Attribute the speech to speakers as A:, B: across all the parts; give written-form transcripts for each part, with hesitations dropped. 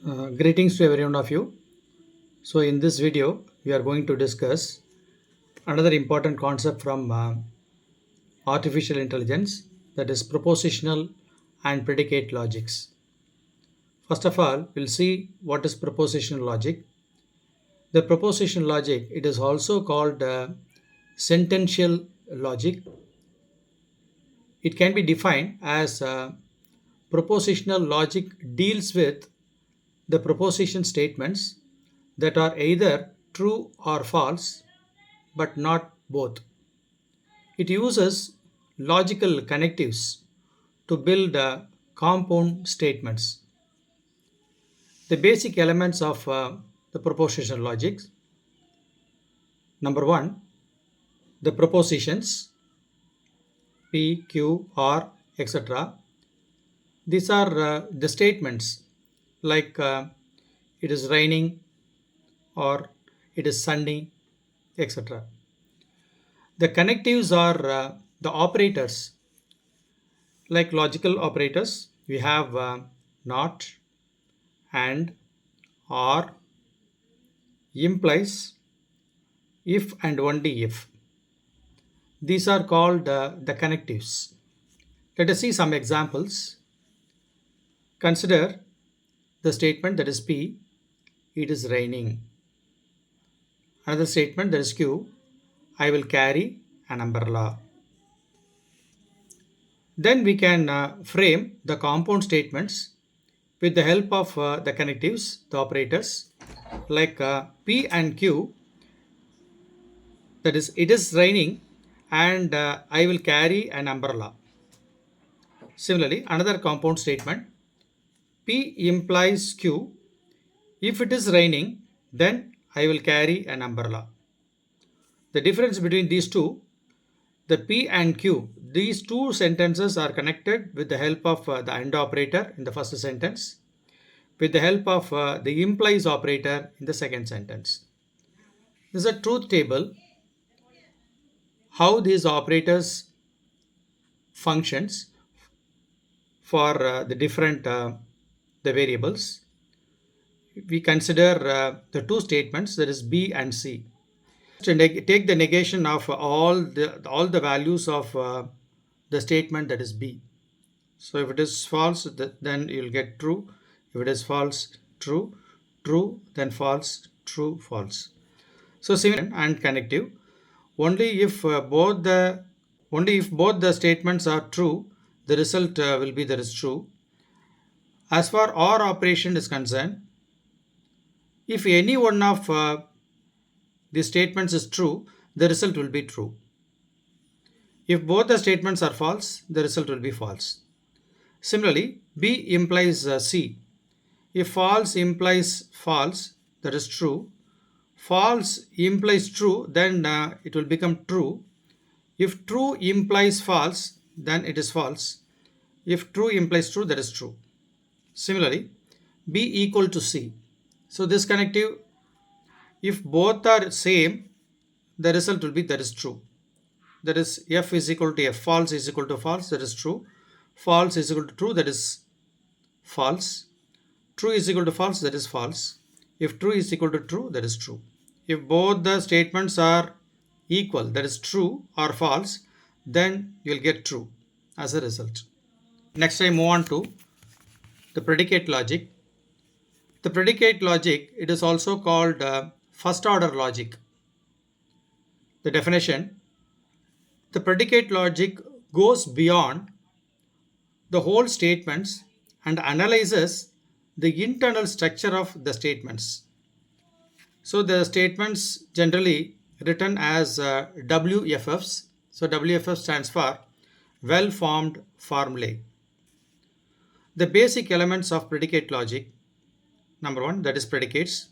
A: Greetings to every one of you. So, in this video, we are going to discuss another important concept from artificial intelligence, that is propositional and predicate logics. First of all, we'll see what is propositional logic. The propositional logic, it is also called sentential logic. It can be defined as propositional logic deals with the proposition statements that are either true or false, but not both. It uses logical connectives to build compound statements. The basic elements of the propositional logic: number one, the propositions P, Q, R, etc. These are the statements like it is raining or it is sunny, etc. The connectives are the operators, like logical operators. We have not, and, or, implies, if and only if. These are called the connectives. Let us see some examples. Consider the statement that is P, it is raining. Another statement that is Q, I will carry an umbrella. Then we can frame the compound statements with the help of the connectives, the operators, like P and Q, that is, it is raining and I will carry an umbrella. Similarly, another compound statement, P implies Q, if it is raining, then I will carry an umbrella. The difference between these two, the P and Q, these two sentences are connected with the help of the AND operator in the first sentence, with the help of the implies operator in the second sentence. This is a truth table, how these operators functions for the different the variables. We consider the two statements, that is B and C. To take the negation of all the values of the statement that is B. So if it is false, then you will get true. If it is false, true, true, then false, true, false. So similar and connective. Only if both the statements are true, the result will be that is true. As far OR operation is concerned, if any one of the statements is true, the result will be true. If both the statements are false, the result will be false. Similarly, B implies C. If false implies false, that is true. False implies true, then it will become true. If true implies false, then it is false. If true implies true, that is true. Similarly, B equal to C. So this connective, if both are same, the result will be that is true. That is F is equal to F. False is equal to false, that is true. False is equal to true, that is false. True is equal to false, that is false. If true is equal to true, that is true. If both the statements are equal, that is true or false, then you will get true as a result. Next, I move on to the predicate logic. The predicate logic, it is also called first order logic. The definition: the predicate logic goes beyond the whole statements and analyzes the internal structure of the statements. So the statements generally written as WFFs. So WFF stands for well formed formulae. The basic elements of predicate logic: number one, that is predicates.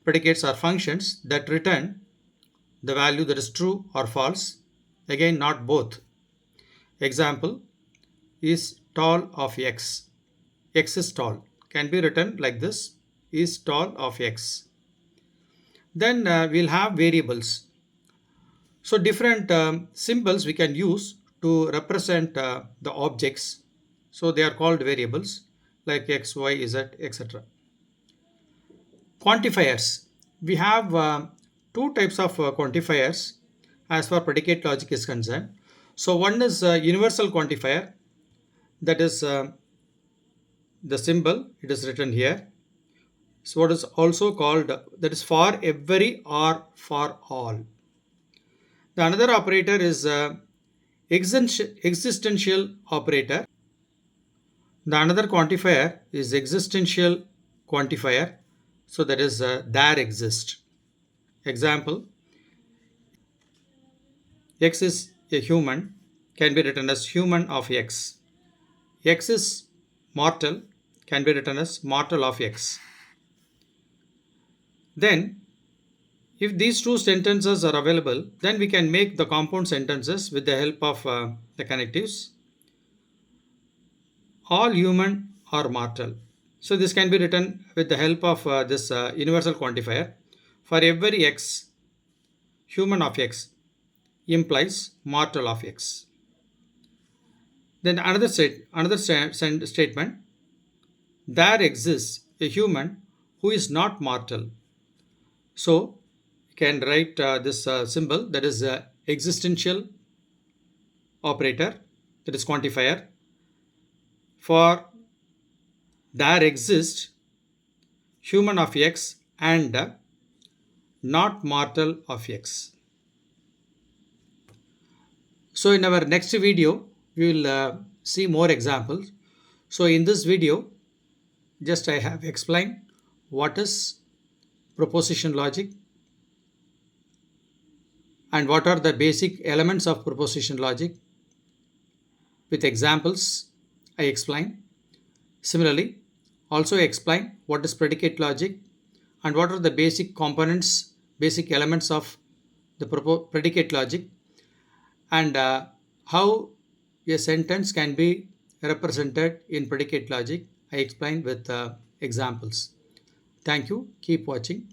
A: Predicates are functions that return the value that is true or false. Again, not both. Example is tall of x. X is tall. Can be written like this: is tall of x. Then we'll have variables. So different symbols we can use to represent the objects. So they are called variables like x, y, z, etc. Quantifiers. We have two types of quantifiers as far predicate logic is concerned. So one is universal quantifier, that is the symbol, it is written here. So what is also called, that is for every or for all. The another operator is existential operator. The another quantifier is existential quantifier. So that is there exist. Example, X is a human, can be written as human of X. X is mortal, can be written as mortal of X. Then, if these two sentences are available, then we can make the compound sentences with the help of the connectives. All human are mortal. So, this can be written with the help of this universal quantifier. For every X, human of X implies mortal of X. Then another statement, there exists a human who is not mortal. So you can write this symbol, that is existential operator, that is quantifier. For there exists human of X and not mortal of X. So in our next video, we will see more examples. So in this video, just I have explained what is proposition logic and what are the basic elements of proposition logic. With examples, I explain. Similarly, also explain what is predicate logic and what are the basic components, basic elements of the predicate logic, and how a sentence can be represented in predicate logic. I explain with examples. Thank you. Keep watching.